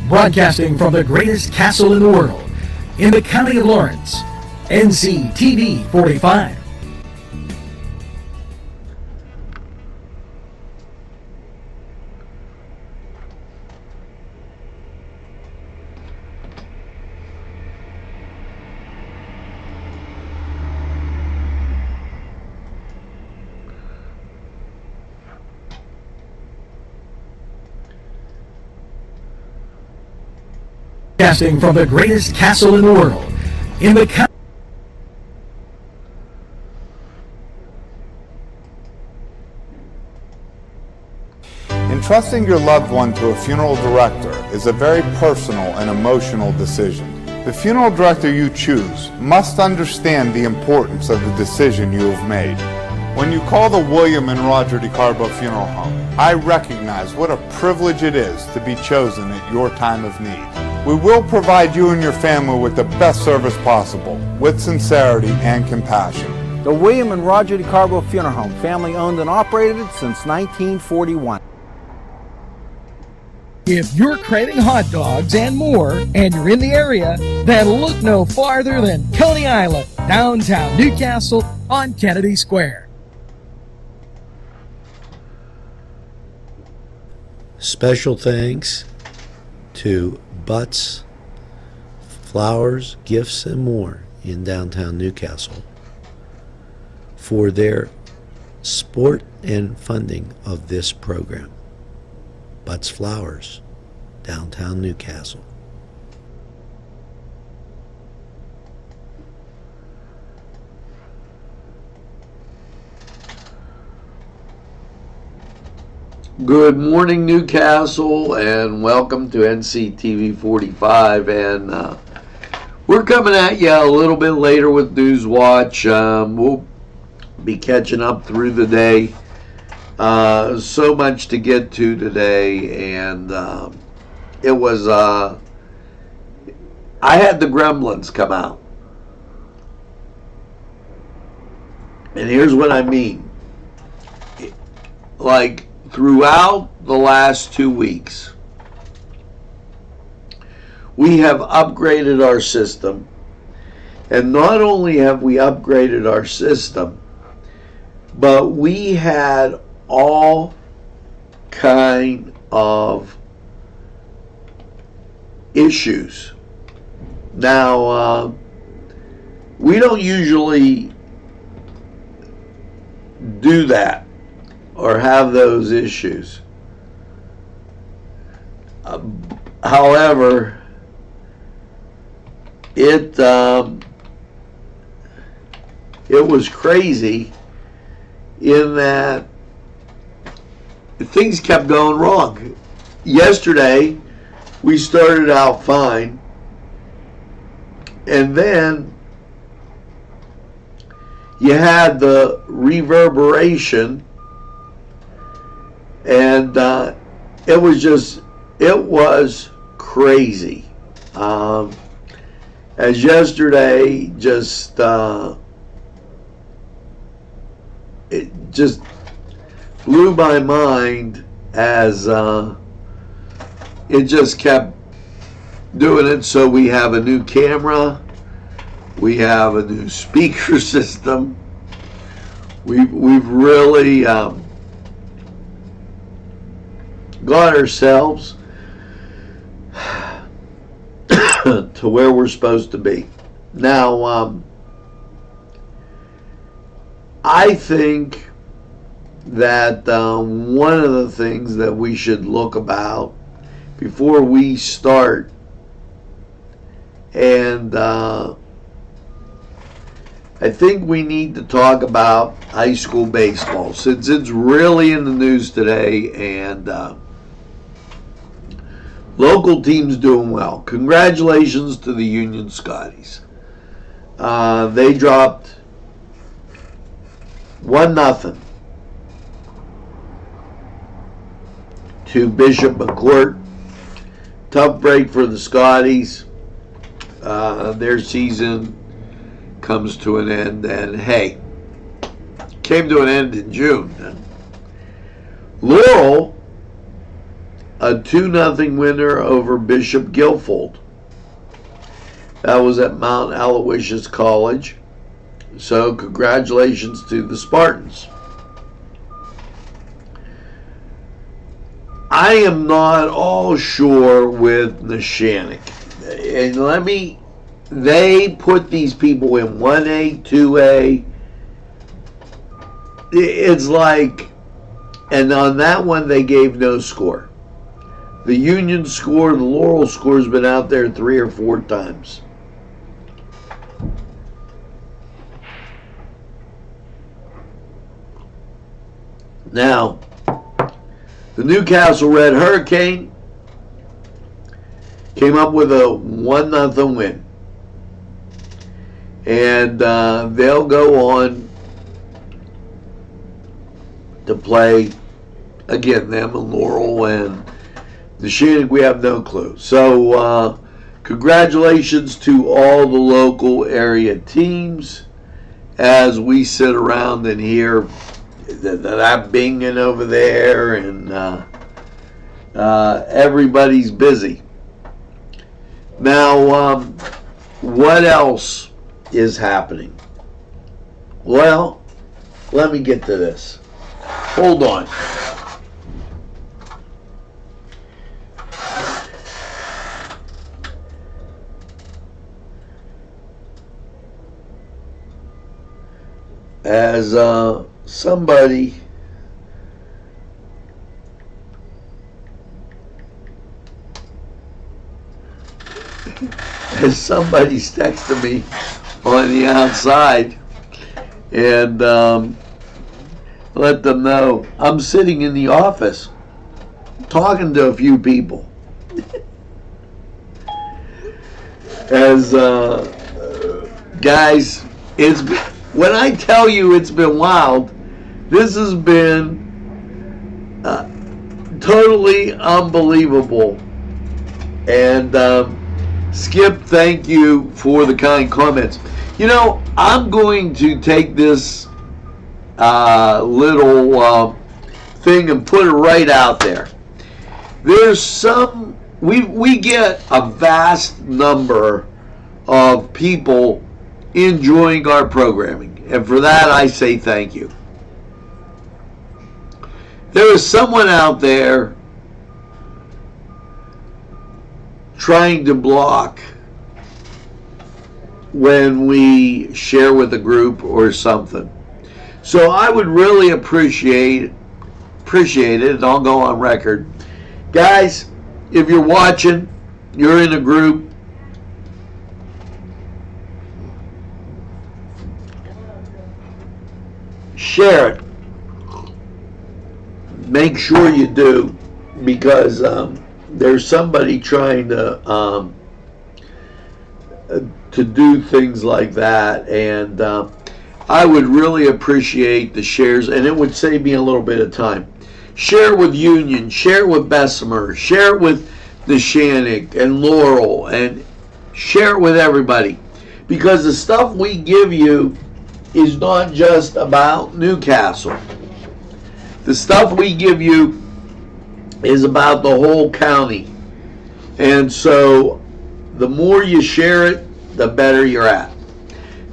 Broadcasting from the greatest castle in the world, in the county of Lawrence, NCTV45. Broadcasting from the greatest castle in the world, in the county. Entrusting your loved one to a funeral director is a very personal and emotional decision. The funeral director you choose must understand the importance of the decision you have made. When you call the William and Roger DeCarbo Funeral Home, I recognize what a privilege it is to be chosen at your time of need. We will provide you and your family with the best service possible, with sincerity and compassion. The William and Roger DeCarbo Funeral Home, family owned and operated since 1941. If you're craving hot dogs and more, and you're in the area, then look no farther than Coney Island, downtown Newcastle on Kennedy Square. Special thanks to Butts, Flowers, Gifts, and More in downtown Newcastle for their support and funding of this program. Butts Flowers, downtown Newcastle. Good morning, Newcastle, and welcome to NCTV45. And we're coming at you a little bit later with NewsWatch. We'll be catching up through the day. So much to get to today, and it was I had the gremlins come out, and here's what I mean. Like, throughout the last 2 weeks, we have upgraded our system, and not only have we upgraded our system, but we had all kind of issues. Now, we don't usually do that or have those issues. However, it was crazy in that things kept going wrong. Yesterday, we started out fine, and then you had the reverberation, and it was crazy. As yesterday it just blew my mind as it just kept doing it. So we have a new camera, we have a new speaker system. We've really got ourselves to where we're supposed to be. Now, I think that one of the things that we should look about before we start, and I think we need to talk about high school baseball, since it's really in the news today, and local teams doing well. Congratulations to the Union Scotties. They dropped 1-0 to Bishop McCourt. Tough break for the Scotties. Their season comes to an end, and hey, came to an end in June. Laurel a 2-0 winner over Bishop Guilford. That was at Mount Aloysius College. So congratulations to the Spartans. I am not all sure with Neshannock. And they put these people in 1A, 2A. It's like, and on that one they gave no score. The Union score, the Laurel score has been out there 3 or 4 times. Now, the Newcastle Red Hurricane came up with a 1-0 win. And they'll go on to play, again, them and Laurel and the Shinnig, we have no clue. So, congratulations to all the local area teams as we sit around and hear that binging over there, and everybody's busy. Now, what else is happening? Well, let me get to this. Hold on. As somebody's texting me on the outside, and let them know I'm sitting in the office talking to a few people. As guys, when I tell you it's been wild, this has been totally unbelievable. And Skip, thank you for the kind comments. You know, I'm going to take this little thing and put it right out there. There's some, we get a vast number of people enjoying our programming, and for that I say thank you. There is someone out there trying to block when we share with a group or something. So I would really appreciate it, and I'll go on record. Guys, if you're watching, you're in a group, share it. Make sure you do, because there's somebody trying to do things like that, and I would really appreciate the shares, and it would save me a little bit of time. Share with Union, share with Bessemer, share with Neshannock and Laurel, and share it with everybody, because the stuff we give you is not just about Newcastle. The stuff we give you is about the whole county. And so the more you share it, the better you're at.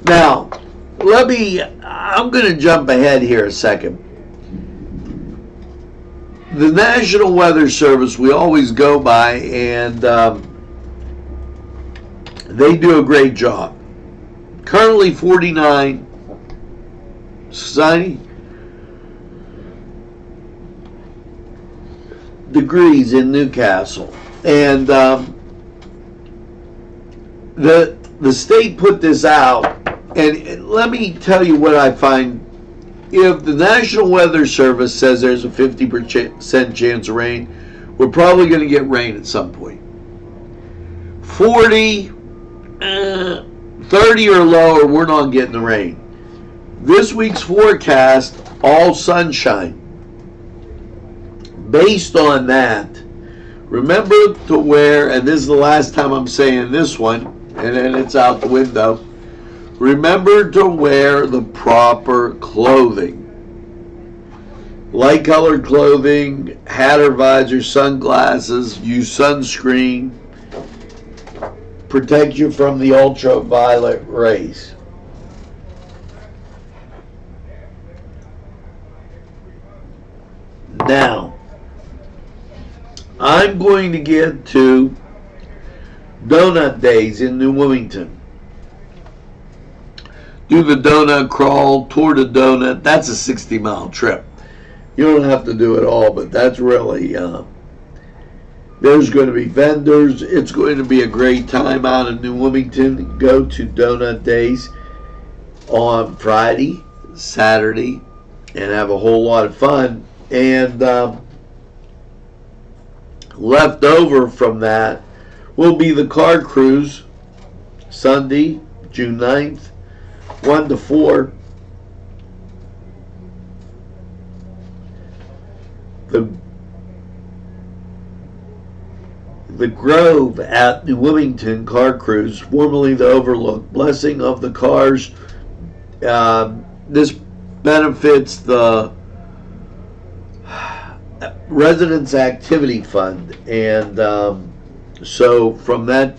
Now, I'm going to jump ahead here a second. The National Weather Service, we always go by, and they do a great job. Currently 49 sunny degrees in Newcastle, and the state put this out, and let me tell you what I find. If the National Weather Service says there's a 50% chance of rain, we're probably going to get rain at some point. 40, 30 or lower, we're not getting the rain. This week's forecast, all sunshine. Based on that, remember to wear, and this is the last time I'm saying this one, and then it's out the window, remember to wear the proper clothing. light colored clothing, hat or visor, sunglasses, use sunscreen, protect you from the ultraviolet rays. Now, I'm going to get to Donut Days in New Wilmington. Do the donut crawl, tour the donut. That's a 60-mile trip. You don't have to do it all, but that's really, there's going to be vendors. It's going to be a great time out in New Wilmington. Go to Donut Days on Friday, Saturday, and have a whole lot of fun. And left over from that will be the car cruise, Sunday, June 9th, 1 to 4. The Grove at New Wilmington Car Cruise, formerly the Overlook. Blessing of the Cars. This benefits the Residents Activity Fund, and so from that,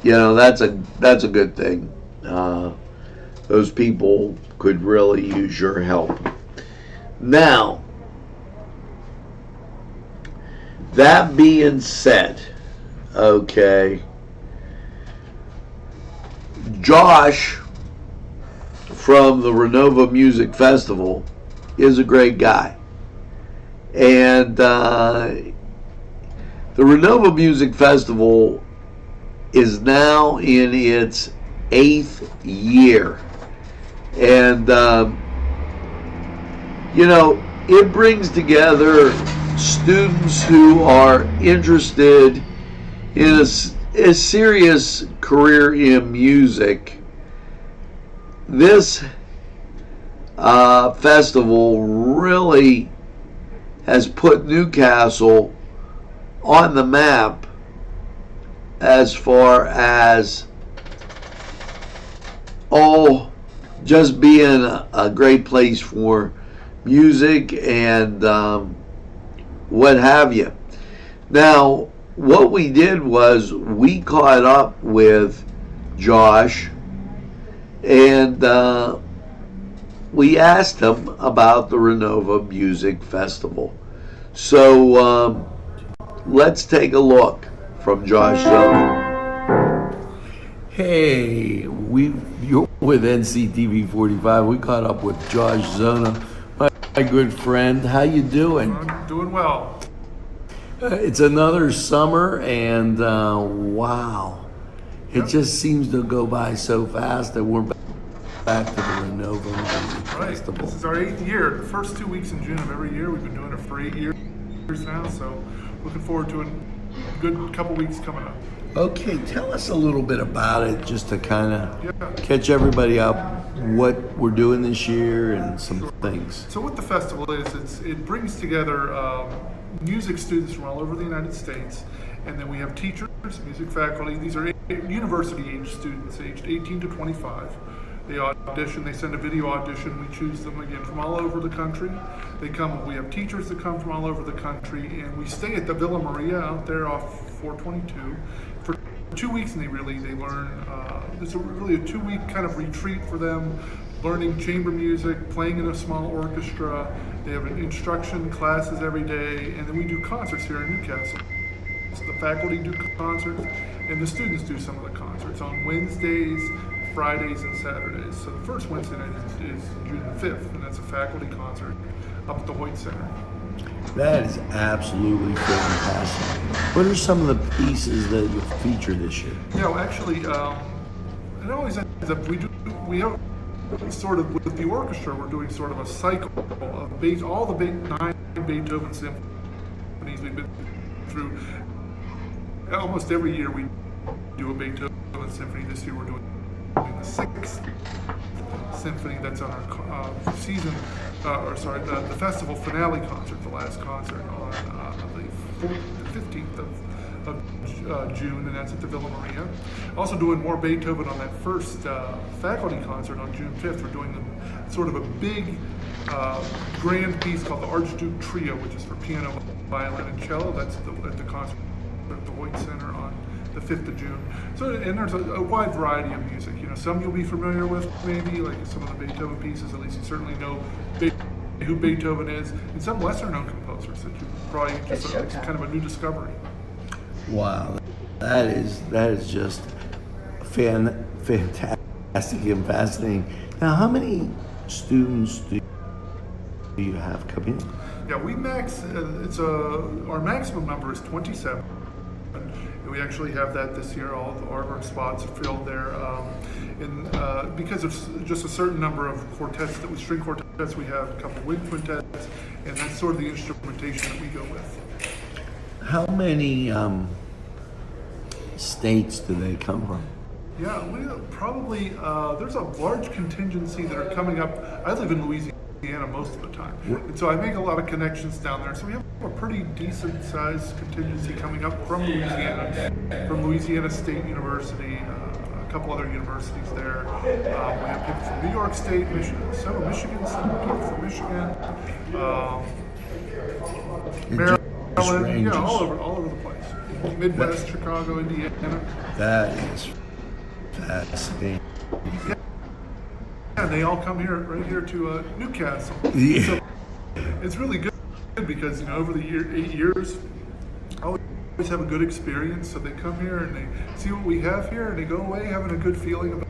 that's a good thing. Those people could really use your help. Now, that being said, okay, Josh from the Renova Music Festival is a great guy. And the Renova Music Festival is now in its 8th year. And, it brings together students who are interested in a serious career in music. This festival really has put Newcastle on the map as far as just being a great place for music and what have you. Now, what we did was we caught up with Josh and we asked him about the Renova Music Festival. So let's take a look from Josh Zona. Hey, you're with NCTV45. We caught up with Josh Zona, my good friend. How you doing? I'm doing well. It's another summer, and wow, it just seems to go by so fast that we're back to the Renova Music Festival. This is our 8th year. The first 2 weeks in June of every year. We've been doing it for 8 years now, so looking forward to a good couple weeks coming up. Okay, tell us a little bit about it, just to kind of catch everybody up, what we're doing this year and some things. So what the festival is, it brings together music students from all over the United States, and then we have teachers, music faculty. These are university-age students, aged 18 to 25. They audition, they send a video audition, we choose them again from all over the country. They come, we have teachers that come from all over the country, and we stay at the Villa Maria out there off 422 for 2 weeks, and they learn, it's really a 2-week kind of retreat for them, learning chamber music, playing in a small orchestra. They have instruction classes every day, and then we do concerts here in Newcastle. So the faculty do concerts, and the students do some of the concerts on Wednesdays, Fridays, and Saturdays. So the first Wednesday night is June the 5th, and that's a faculty concert up at the Hoyt Center. That is absolutely fantastic. What are some of the pieces that you feature this year? Actually, it always ends up, we have sort of, with the orchestra, we're doing sort of a cycle of all the 9 Beethoven symphonies we've been through. Almost every year we do a Beethoven symphony. This year we're doing the 6th symphony that's on our the festival finale concert, the last concert on the 15th June, and that's at the Villa Maria. Also doing more Beethoven on that first faculty concert on June 5th. We're doing sort of a big grand piece called the Archduke Trio, which is for piano, violin, and cello. That's at the concert at the Hoyt Center on the 5th of June. So, and there's a wide variety of music. You know, some you'll be familiar with, maybe, like some of the Beethoven pieces. At least you certainly know who Beethoven is, and some lesser-known composers that you probably just it's kind of a new discovery. Wow, that is just fantastic and fascinating. Now, how many students do you have coming in? Yeah, we max. Our maximum number is 27. And we actually have that this year. All of our spots are filled there, because of just a certain number of quartets string quartets. We have a couple of wind quintets, and that's sort of the instrumentation that we go with. How many states do they come from? Yeah, we probably there's a large contingency that are coming up. I live in Louisiana most of the time, and so I make a lot of connections down there. So we have a pretty decent sized contingency coming up from Louisiana State University, a couple other universities there. We have people from New York State, several Michigan, some people from Michigan, Maryland, all over the place. Midwest, Chicago, Indiana. That is fascinating. Yeah, they all come right here to Newcastle. Yeah. So it's really good because, you know, over the 8 years, I always have a good experience. So they come here and they see what we have here, and they go away having a good feeling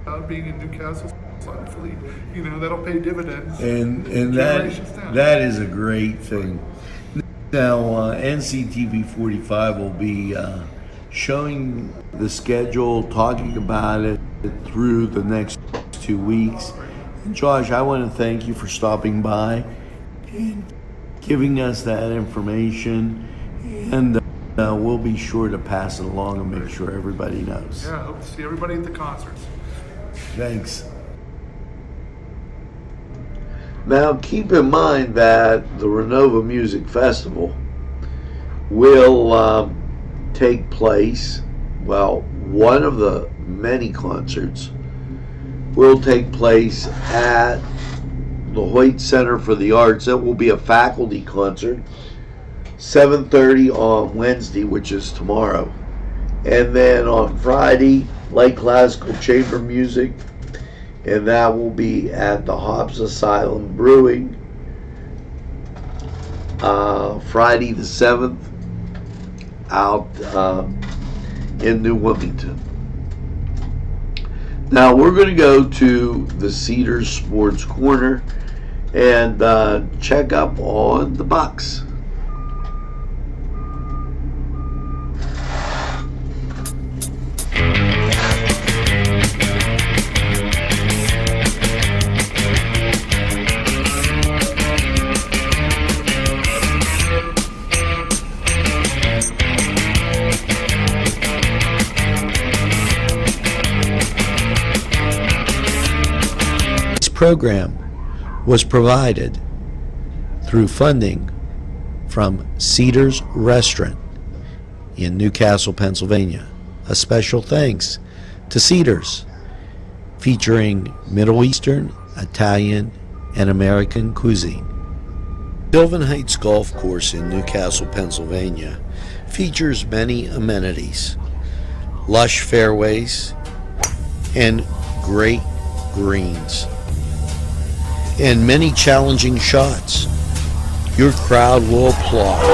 about being in Newcastle. So hopefully, you know, that'll pay dividends. And that is a great thing. Now, NCTV45 will be showing the schedule, talking about it through the next 2 weeks. And Josh, I want to thank you for stopping by and giving us that information, and we'll be sure to pass it along and make sure everybody knows. Yeah, I hope to see everybody at the concerts. Thanks. Now, keep in mind that the Renova Music Festival will take place, well, one of the many concerts will take place at the Hoyt Center for the Arts. It will be a faculty concert, 7:30 on Wednesday, which is tomorrow. And then on Friday, light classical chamber music, and that will be at the Hops Asylum Brewing. Friday the 7th out in New Wilmington. Now we're going to go to the Cedars Sports Corner and check up on the Bucks. Program was provided through funding from Cedars Restaurant in Newcastle, Pennsylvania. A special thanks to Cedars, featuring Middle Eastern, Italian, and American cuisine. Sylvan Heights Golf Course in Newcastle, Pennsylvania features many amenities, lush fairways, and great greens, and many challenging shots. Your crowd will applaud.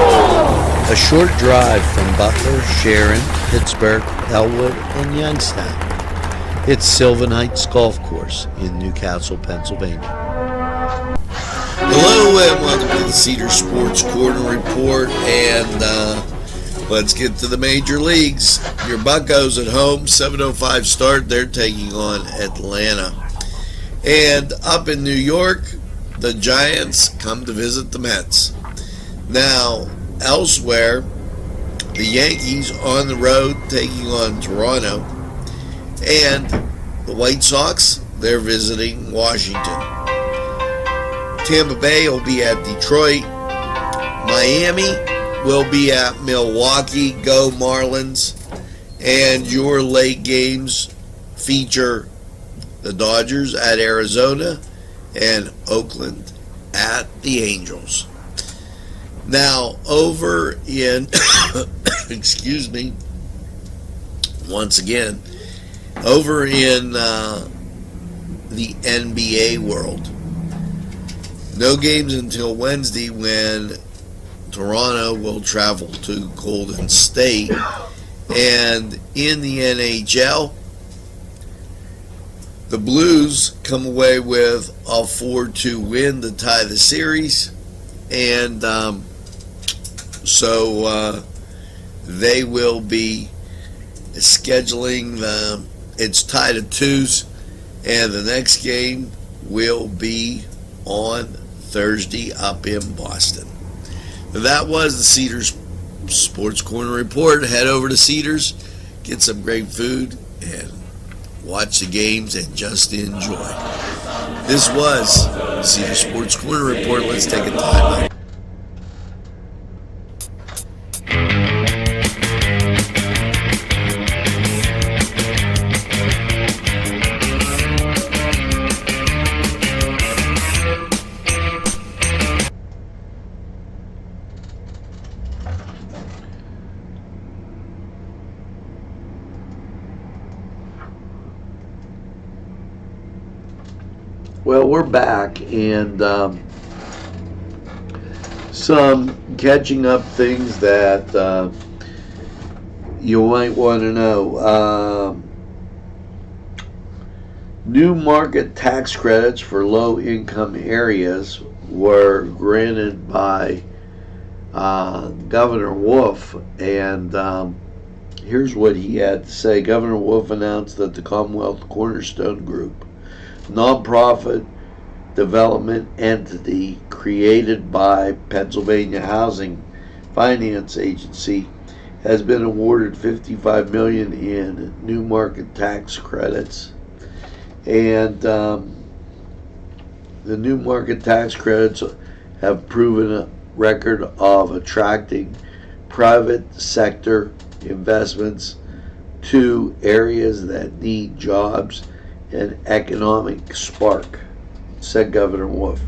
A short drive from Butler, Sharon, Pittsburgh, Elwood, and Youngstown. It's Sylvan Heights Golf Course in Newcastle, Pennsylvania. Hello and welcome to the Cedar Sports Corner Report, and let's get to the major leagues. Your Buccos at home, 7:05 start. They're taking on Atlanta. And up in New York, the Giants come to visit the Mets. Now, elsewhere, the Yankees on the road taking on Toronto. And the White Sox, they're visiting Washington. Tampa Bay will be at Detroit. Miami will be at Milwaukee. Go Marlins. And your late games feature the Dodgers at Arizona and Oakland at the Angels. Now, over in, excuse me, once again, over in the NBA world, no games until Wednesday when Toronto will travel to Golden State. And in the NHL, the Blues come away with a 4-2 win to tie the series. And so they will be scheduling it's tied at 2s, and the next game will be on Thursday up in Boston. That was the Cedars Sports Corner Report. Head over to Cedars, get some great food, and watch the games and just enjoy. This was Cedars Sports Corner Report. Let's take a time out. Well, we're back, and some catching up things that you might want to know. New market tax credits for low-income areas were granted by Governor Wolf, and here's what he had to say. Governor Wolf announced that the Commonwealth Cornerstone Group, nonprofit development entity created by Pennsylvania Housing Finance Agency, has been awarded $55 million in new market tax credits. And the new market tax credits have proven a record of attracting private sector investments to areas that need jobs and economic spark, said Governor Wolf.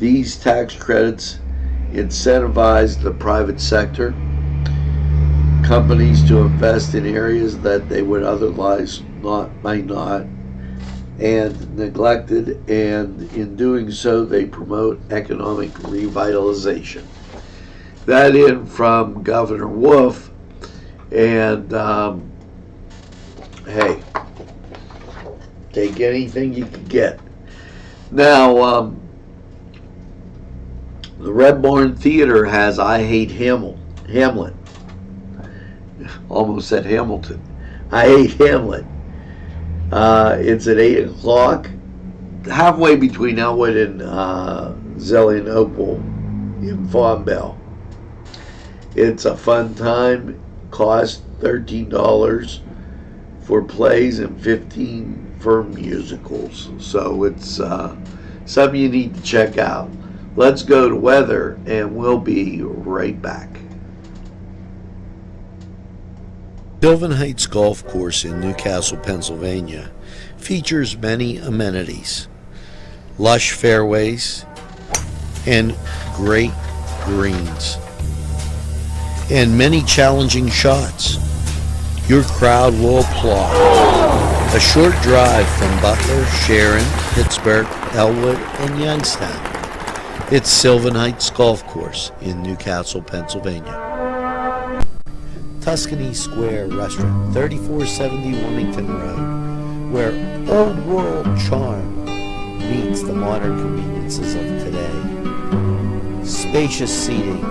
These tax credits incentivize the private sector companies to invest in areas that they would otherwise might not and neglected, and in doing so they promote economic revitalization. That in from Governor Wolf, and hey, take anything you can get. Now, the Red Barn Theater has I Hate Hamlet. Almost said Hamilton. I Hate Hamlet. It's at 8 o'clock, halfway between Elwood and Zelienople in Farmville. It's a fun time. Cost $13 for plays and $15 for musicals. So it's something you need to check out. Let's go to weather, and we'll be right back. Sylvan Heights Golf Course in Newcastle, Pennsylvania features many amenities, lush fairways, and great greens, and many challenging shots. Your crowd will applaud. A short drive from Butler, Sharon, Pittsburgh, Elwood, and Youngstown. It's Sylvan Heights Golf Course in Newcastle, Pennsylvania. Tuscany Square Restaurant, 3470 Wilmington Road, where old world charm meets the modern conveniences of today. Spacious seating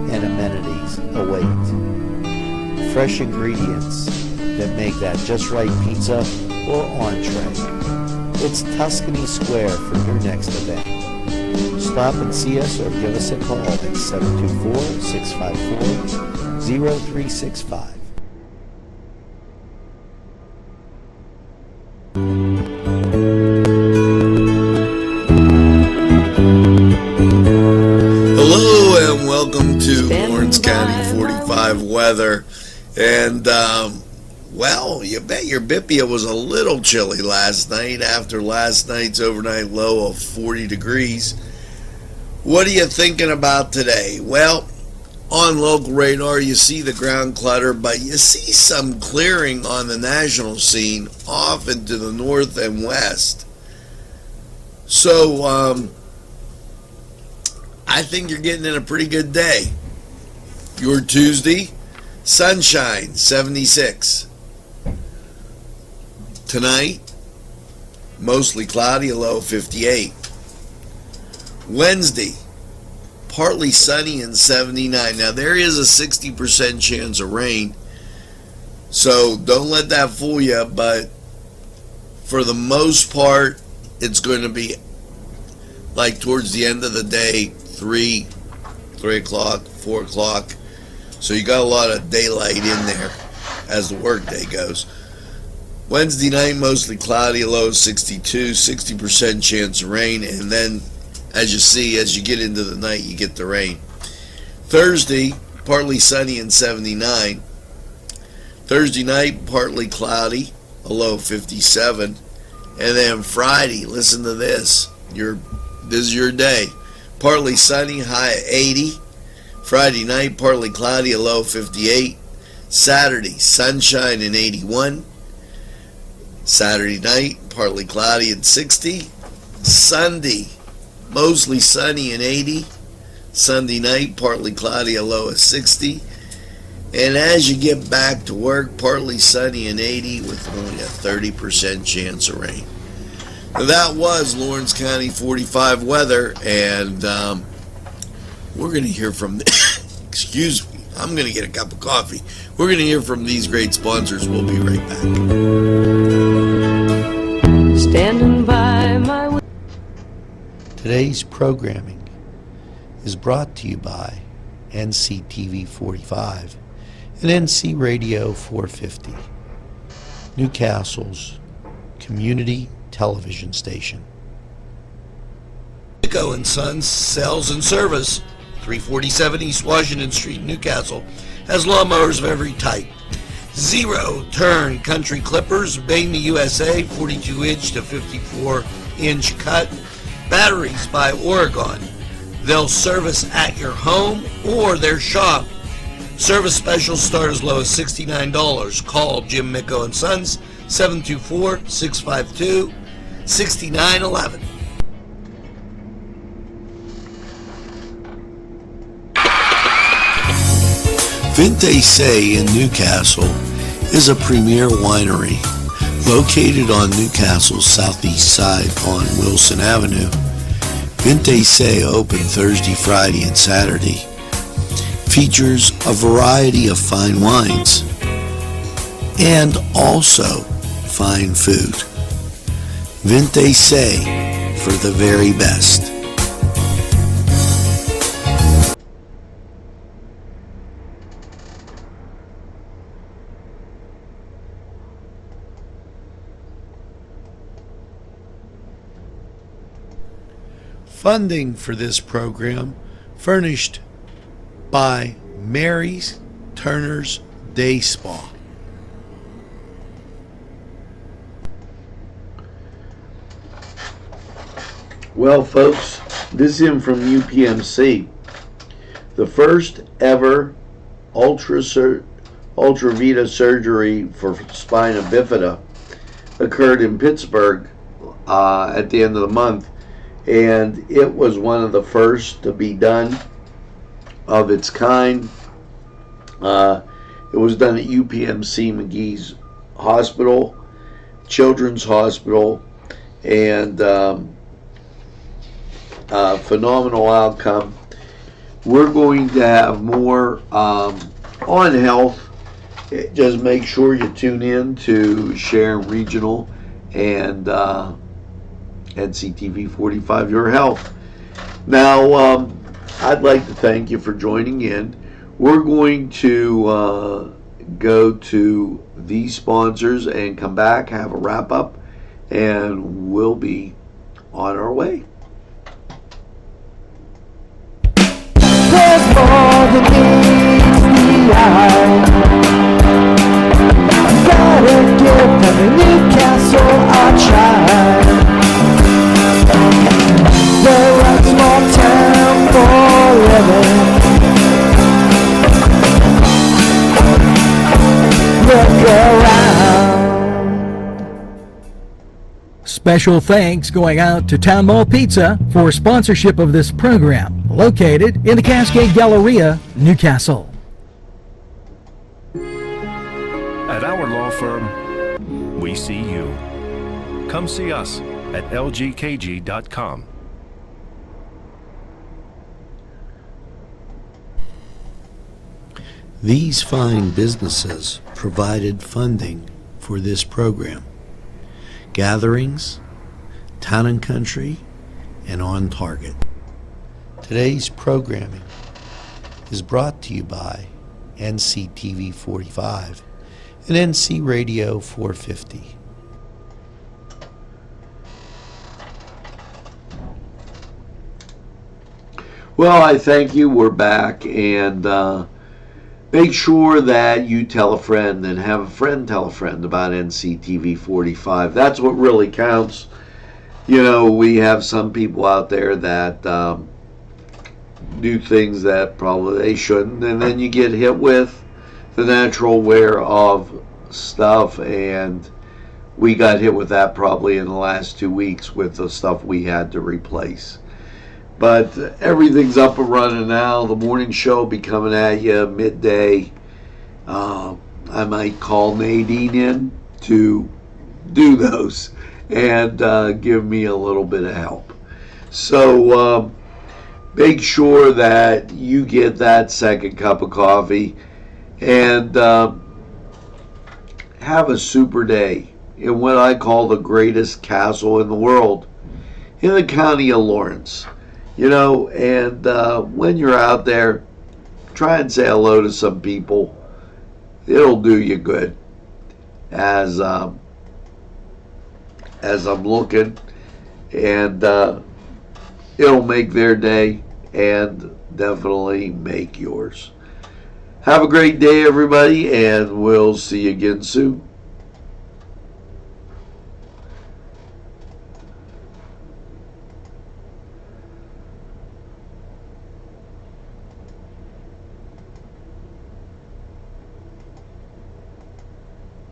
and amenities await. Fresh ingredients that make that just right pizza or entree. It's Tuscany Square for your next event. Stop and see us or give us a call at 724-654-0365. Hello and welcome to NCTV45 weather. And, well, you bet your Bipia was a little chilly last night after last night's overnight low of 40 degrees. What are you thinking about today? Well, on local radar, you see the ground clutter, but you see some clearing on the national scene off into the north and west. So, I think you're getting in a pretty good day. Your Tuesday, sunshine, 76. Tonight, mostly cloudy, a low of 58. Wednesday, partly sunny and 79. Now, there is a 60% chance of rain, so don't let that fool you, but for the most part, it's going to be like towards the end of the day, 3 o'clock, 4 o'clock. So you got a lot of daylight in there as the workday goes. Wednesday night, mostly cloudy, a low of 62, 60% chance of rain, and then as you see, as you get into the night, you get the rain. Thursday, partly sunny and 79. Thursday night, partly cloudy, a low of 57. And then Friday, listen to this. This is your day. Partly sunny, high at 80. Friday night, partly cloudy, a low of 58. Saturday, sunshine and 81. Saturday night, partly cloudy and 60. Sunday, mostly sunny and 80. Sunday night, partly cloudy, a low of 60. And as you get back to work, partly sunny and 80 with only a 30% chance of rain. Now, that was Lawrence County 45 weather, and we're going to hear from, excuse me, I'm going to get a cup of coffee. We're going to hear from these great sponsors. We'll be right back. Standing by my... Today's programming is brought to you by NCTV45 and NC Radio 450, Newcastle's community television station. Nico & Sons Sales and Service, 347 East Washington Street, Newcastle, has lawnmowers of every type. Zero-turn country clippers, made in the USA, 42-inch to 54-inch cut. Batteries by Oregon. They'll service at your home or their shop. Service specials start as low as $69. Call Jim Micco & Sons, 724-652-6911. Vinte Say in Newcastle is a premier winery located on Newcastle's southeast side on Wilson Avenue. Vinte Say, open Thursday, Friday, and Saturday, features a variety of fine wines and also fine food. Vinte Say, for the very best. Funding for this program furnished by Mary's Turner's Day Spa. Well, folks, this is in from UPMC. The first ever Ultravita surgery for spina bifida occurred in Pittsburgh at the end of the month, and it was one of the first to be done of its kind. It was done at UPMC McGee's Hospital, Children's Hospital, and phenomenal outcome. We're going to have more on health. Just make sure you tune in to Sharon Regional and NCTV45 Your Health. Now, I'd like to thank you for joining in. We're going to go to these sponsors and come back, have a wrap up, and we'll be on our way. There's more than meets the look around. Special thanks going out to Town Mall Pizza for sponsorship of this program, located in the Cascade Galleria, Newcastle. At our law firm, we see you. Come see us at lgkg.com. These fine businesses provided funding for this program. Gatherings, Town and Country, and On Target. Today's programming is brought to you by NCTV45 and NC Radio 450. Well, I thank you. We're back, and make sure that you tell a friend and have a friend tell a friend about NCTV45. That's what really counts. You know, we have some people out there that do things that probably they shouldn't, and then you get hit with the natural wear of stuff, and we got hit with that probably in the last 2 weeks with the stuff we had to replace. But everything's up and running now. The morning show will be coming at you midday. I might call Nadine in to do those and give me a little bit of help. So make sure that you get that second cup of coffee and have a super day in what I call the greatest castle in the world, in the county of Lawrence. You know, and when you're out there, try and say hello to some people. It'll do you good. As I'm looking, and it'll make their day and definitely make yours. Have a great day, everybody, and we'll see you again soon.